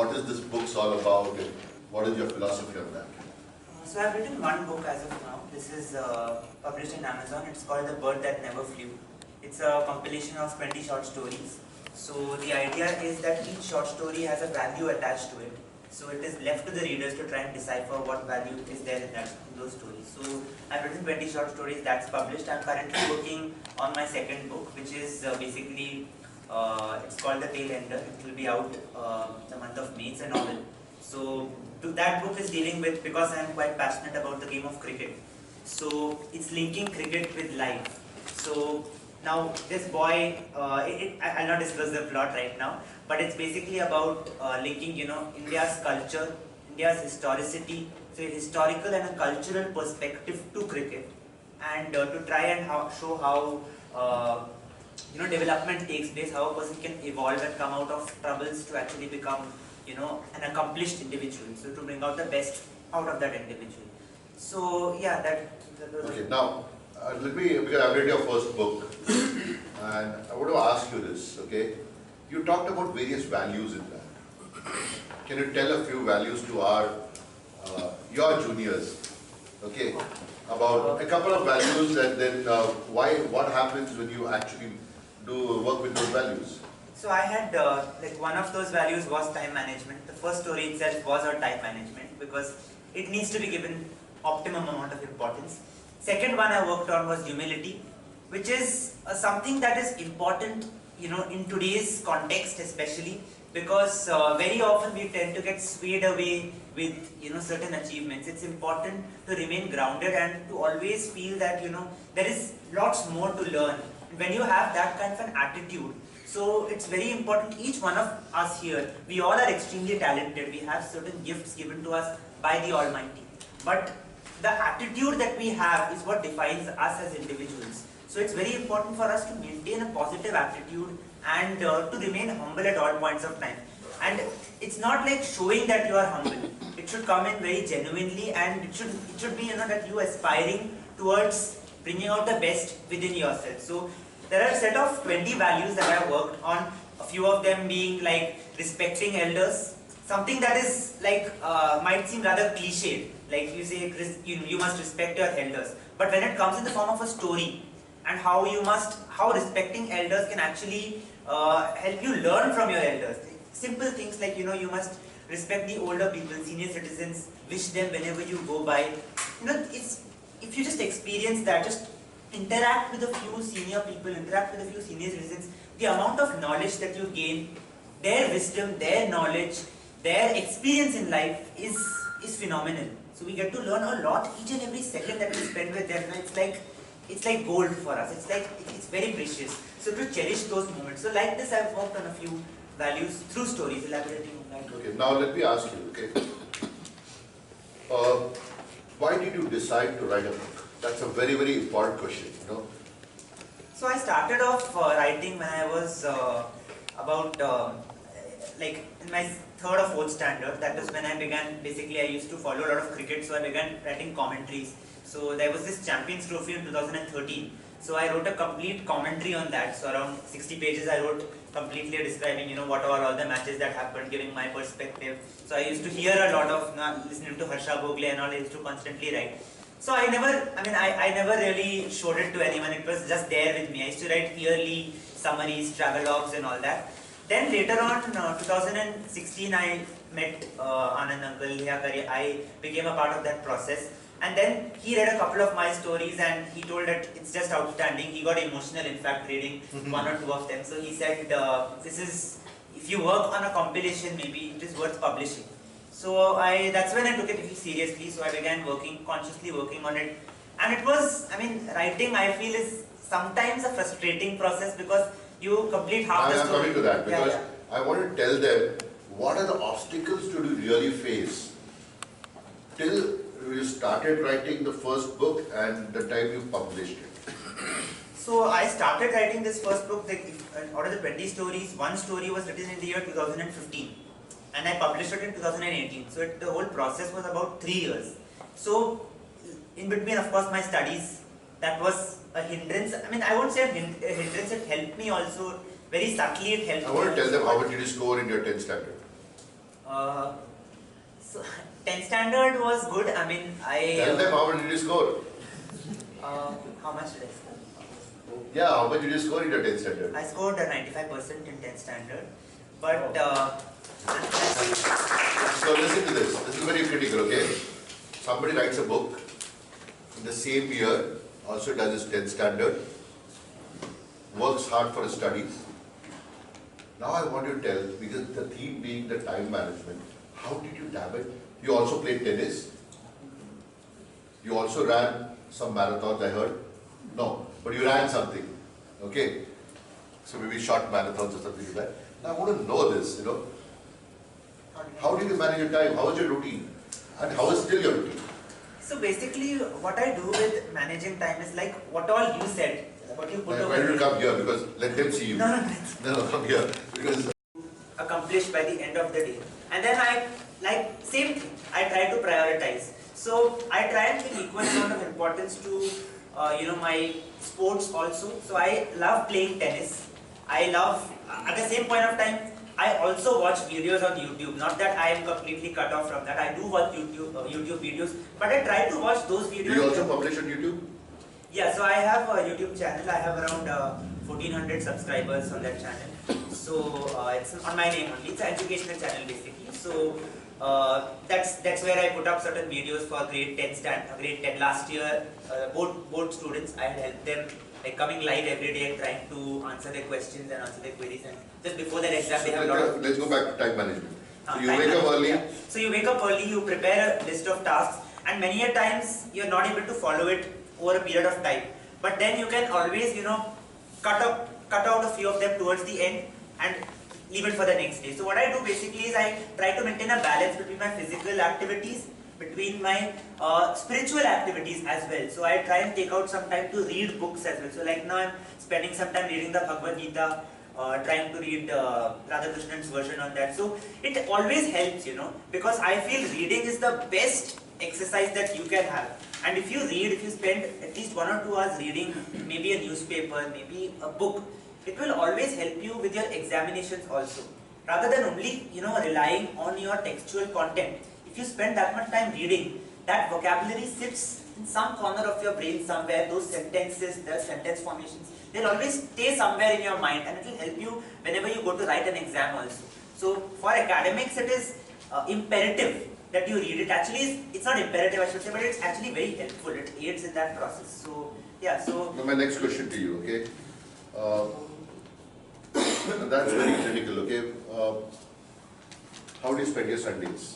what is this book all about, and what is your philosophy on that? So I've written one book as of now. This is published in Amazon. It's called The Bird That Never Flew. It's a compilation of 20 short stories. So the idea is that each short story has a value attached to it. So it is left to the readers to try and decipher what value is there in those stories. So I've written 20 short stories, that's published. I'm currently working on my second book, which is basically, it's called The Tail Ender. It will be out the month of May. It's a novel. So that book is dealing with, because I'm quite passionate about the game of cricket. So it's linking cricket with life. So now this boy, I'll not disclose the plot right now, but it's basically about linking, India's culture, India's historicity, so a historical and a cultural perspective to cricket, and to try and show how development takes place, how a person can evolve and come out of troubles to actually become an accomplished individual. So to bring out the best out of that individual. So yeah, that okay, now because I've read your first book, and I want to ask you this, okay? You talked about various values in that. Can you tell a few values to your juniors, okay? About a couple of values, and then what happens when you actually do work with those values? So I had, one of those values was time management. The first story itself was on time management because it needs to be given optimum amount of importance. Second one I worked on was humility, which is something that is important, in today's context especially, because very often we tend to get swayed away with, certain achievements. It's important to remain grounded and to always feel that, there is lots more to learn. And when you have that kind of an attitude, so it's very important, each one of us here, we all are extremely talented, we have certain gifts given to us by the Almighty. But the attitude that we have is what defines us as individuals. So it's very important for us to maintain a positive attitude and to remain humble at all points of time. And it's not like showing that you are humble. It should come in very genuinely, and it should be that you aspiring towards bringing out the best within yourself. So there are a set of 20 values that I worked on, a few of them being like respecting elders, something that is like, might seem rather cliched, like you say you must respect your elders. But when it comes in the form of a story, and how respecting elders can actually help you learn from your elders. Simple things like, you must respect the older people, senior citizens, wish them whenever you go by. If you just experience that, just interact with a few senior people, interact with a few senior citizens, the amount of knowledge that you gain, their wisdom, their knowledge, their experience in life is phenomenal. So we get to learn a lot each and every second that we spend with them. It's like gold for us. It's very precious. So to cherish those moments. So like this, I've worked on a few values through stories, elaborating on that. Okay, now let me ask you, okay, why did you decide to write a book? That's a very, very important question, So I started off writing when I was about in my third or fourth standard. That was when I began. Basically, I used to follow a lot of cricket, so I began writing commentaries. So there was this Champions Trophy in 2013. So I wrote a complete commentary on that. So around 60 pages I wrote completely describing, what are all the matches that happened, giving my perspective. So I used to hear a lot of, listening to Harsha Bogle and all, I used to constantly write. So I never really showed it to anyone. It was just there with me. I used to write yearly summaries, travelogues and all that. Then later on, 2016, I met Anand Uncle Dheya. I became a part of that process. And then he read a couple of my stories and he told that it's just outstanding. He got emotional, in fact, reading one or two of them. So he said, if you work on a compilation, maybe it is worth publishing. So that's when I took it seriously. So I began consciously working on it. And it was, writing, I feel, is sometimes a frustrating process because you complete half the story. I'm coming to that because I want to tell them what are the obstacles do you really face till you started writing the first book and the time you published it. So I started writing this first book, out of the 20 stories, one story was written in the year 2015 and I published it in 2018. So the whole process was about 3 years. So in between, of course, my studies, that was a hindrance. I won't say a hindrance, it helped me also, very subtly it helped me. I want to tell them how did you score in your 10th standard? Uh, so 10th standard was good. I mean, Tell them how much did you score? How much did I score? Yeah, how much did you score in your 10th standard? I scored a 95% in 10th standard, but So listen to this. This is very critical, okay? Somebody writes a book in the same year, also does his 10th standard, works hard for his studies. Now I want you to tell, because the theme being the time management, how did you damn it? You also played tennis. You also ran some marathons, I heard. No, but you ran something, okay? So maybe short marathons or something like that. Now I want to know this, you know. How did you manage your time? How was your routine? And how is still your routine? So basically, what I do with managing time is like what all you said, what you put Like, over why don't you there. come here? Because let them see you. No, No, come here. Because accomplished by the end of the day. And then I, like, same thing, I try to prioritize. So I try and give equal amount of importance to, my sports also. So I love playing tennis. I love, at the same point of time, I also watch videos on YouTube. Not that I am completely cut off from that. I do watch YouTube videos, but I try to watch those videos. do you also publish on YouTube? Yeah, so I have a YouTube channel. I have around 1400 subscribers on that channel. So it's on my name only. It's an educational channel basically. So that's where I put up certain videos for grade 10 last year. Board students, I helped them like coming live every day, trying to answer their questions and answer their queries. And just before that exam, So they have a lot of. let's go back to time management. So you time wake up management, early. yeah. So you wake up early, you prepare a list of tasks, and many a times you're not able to follow it over a period of time. But then you can always, cut out a few of them towards the end and leave it for the next day. So what I do basically is I try to maintain a balance between my physical activities, between my spiritual activities as well. So I try and take out some time to read books as well. So like now I'm spending some time reading the Bhagavad Gita, trying to read Radhakrishnan's version on that. So it always helps, because I feel reading is the best exercise that you can have. And if you read, if you spend at least 1 or 2 hours reading maybe a newspaper, maybe a book, it will always help you with your examinations also. Rather than only, relying on your textual content. If you spend that much time reading, that vocabulary sits in some corner of your brain somewhere, those sentences, the sentence formations, they'll always stay somewhere in your mind and it will help you whenever you go to write an exam also. So for academics, it is imperative that you read it. Actually, it's not imperative I should say, but it's actually very helpful. It aids in that process. So yeah, so. Now my next question to you, okay? That's very critical, okay? How do you spend your Sundays?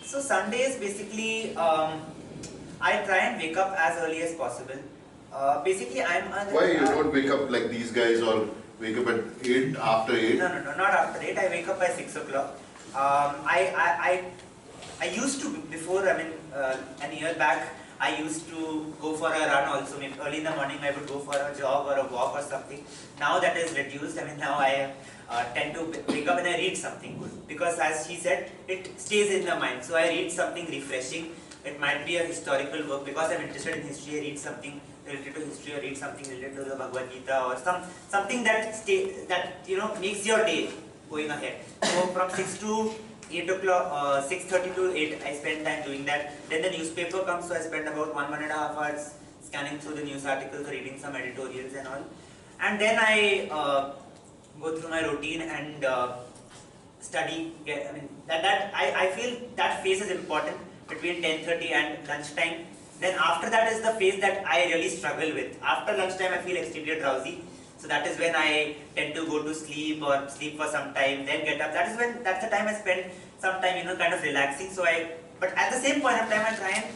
So Sundays basically, I try and wake up as early as possible. Basically, Why you don't wake up like these guys or wake up at 8, after 8? No, not after 8. I wake up by 6 o'clock. I used to before. I mean, an year back, I used to go for a run also. Maybe early in the morning, I would go for a jog or a walk or something. Now that is reduced. I mean, now I tend to wake up and I read something good, because as she said, it stays in the mind. So I read something refreshing. It might be a historical work, because I'm interested in history. I read something related to history, or read something related to the Bhagavad Gita, or something that makes your day going ahead. So from 6 to 8 o'clock, 6:30 to 8, I spend time doing that. Then the newspaper comes, so I spend about 1.5 hours scanning through the news articles, reading some editorials and all. And then I go through my routine and study. I feel that phase is important between 10:30 and lunchtime. Then after that is the phase that I really struggle with. After lunchtime, I feel extremely drowsy. So that is when I tend to go to sleep or sleep for some time, then get up. That's the time I spend some time, kind of relaxing. But at the same point of time, I try and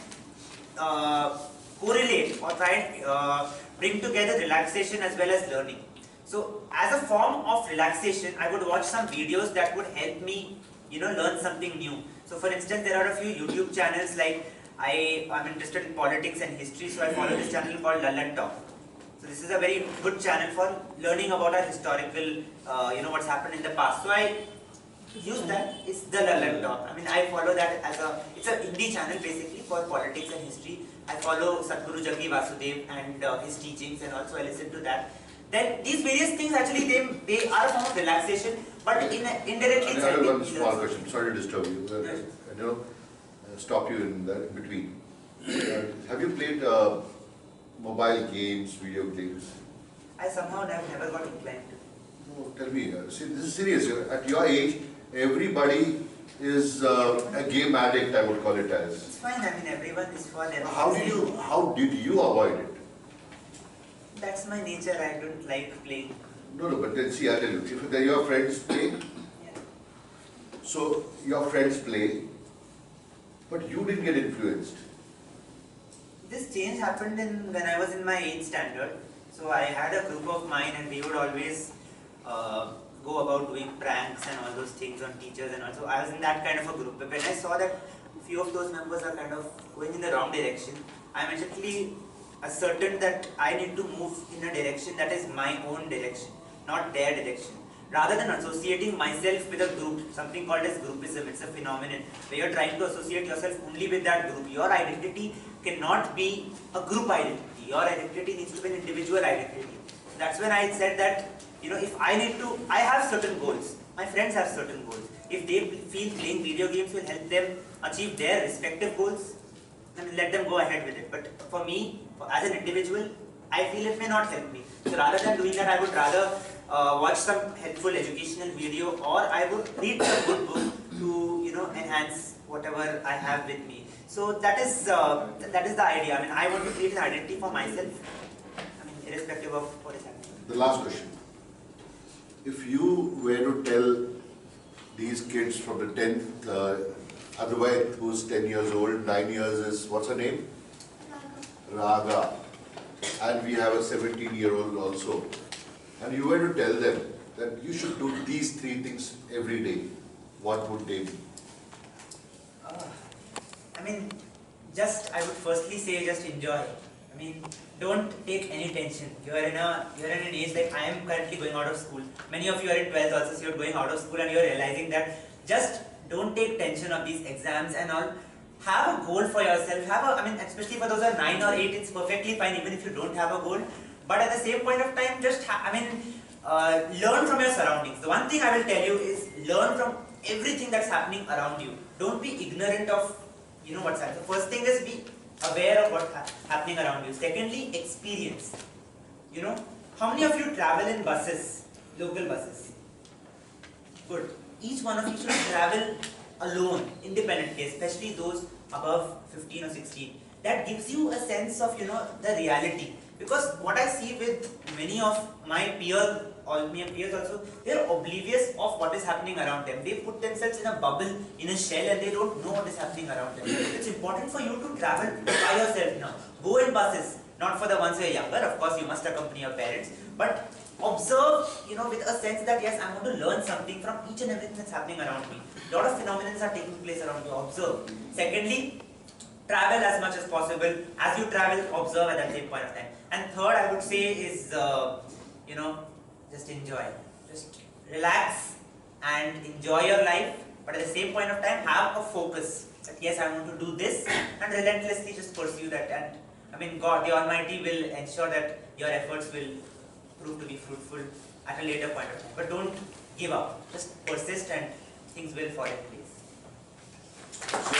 correlate or try and bring together relaxation as well as learning. So as a form of relaxation, I would watch some videos that would help me, learn something new. So for instance, there are a few YouTube channels like I'm interested in politics and history, so I follow this channel called Lull Talk. So this is a very good channel for learning about our historical, what's happened in the past. So I use that. It's the Lull Talk. I mean, I follow that it's a Hindi channel basically for politics and history. I follow Sadhguru Jaggi Vasudev and his teachings, and also I listen to that. then these various things actually they are a form of relaxation, but indirectly. I have one small question. Sorry to disturb you. I don't stop you in between. Have you played mobile games, video games? I somehow have never got inclined to. No, tell me. See, this is serious. At your age, everybody is a game addict. I would call it as. It's fine. I mean, everyone is for their. How did you avoid it? That's my nature. I don't like playing. No, but then see, I'll tell you. If your friends play, Yeah. so your friends play, but you didn't get influenced. This change happened when I was in my 8th standard. So I had a group of mine, and we would always go about doing pranks and all those things on teachers and all. So I was in that kind of a group. But when I saw that a few of those members are kind of going in the wrong direction, I immediately ascertained that I need to move in a direction that is my own direction, not their direction. Rather than associating myself with a group, something called as groupism, it's a phenomenon where you're trying to associate yourself only with that group. Your identity cannot be a group identity. Your identity needs to be an individual identity. That's when I said that, if I have certain goals. My friends have certain goals. If they feel playing video games will help them achieve their respective goals, then let them go ahead with it. But for me, as an individual, I feel it may not help me. So rather than doing that, I would rather watch some helpful educational video, or I would read a good book to enhance whatever I have with me. So that is the idea. I mean, I want to create an identity for myself. I mean, irrespective of what is happening. The last question. If you were to tell these kids from the 10th, otherwise who's 10 years old, 9 years is, what's her name? Raga. And we have a 17-year-old also. And you were to tell them that you should do these 3 things every day, what would they be? I mean, I would firstly say just enjoy. I mean, don't take any tension. You're in an age like I am currently going out of school. Many of you are in 12th also, so you're going out of school and you're realizing that just don't take tension of these exams and all. Have a goal for yourself. Especially for those who are 9 or 8, it's perfectly fine even if you don't have a goal. But at the same point of time, learn from your surroundings. The one thing I will tell you is learn from everything that's happening around you. Don't be ignorant of what's happening. The first thing is be aware of what's happening around you. Secondly, experience. How many of you travel in buses, local buses? Good. Each one of you should travel alone, independently, especially those above 15 or 16. That gives you a sense of the reality. Because what I see with many of my peers also, they're oblivious of what is happening around them. They put themselves in a bubble, in a shell, and they don't know what is happening around them. It's important for you to travel by yourself now. Go in buses, not for the ones who are younger. Of course, you must accompany your parents, but observe, with a sense that yes, I'm going to learn something from each and everything that's happening around me. A lot of phenomena are taking place around you. Observe. Secondly, travel as much as possible. As you travel, observe at that same point of time. And third, I would say is, just enjoy. Just relax and enjoy your life. But at the same point of time, have a focus. That yes, I want to do this, and relentlessly just pursue that. And God, the Almighty will ensure that your efforts will prove to be fruitful at a later point of time. But don't give up. Just persist, and things will fall in place. So,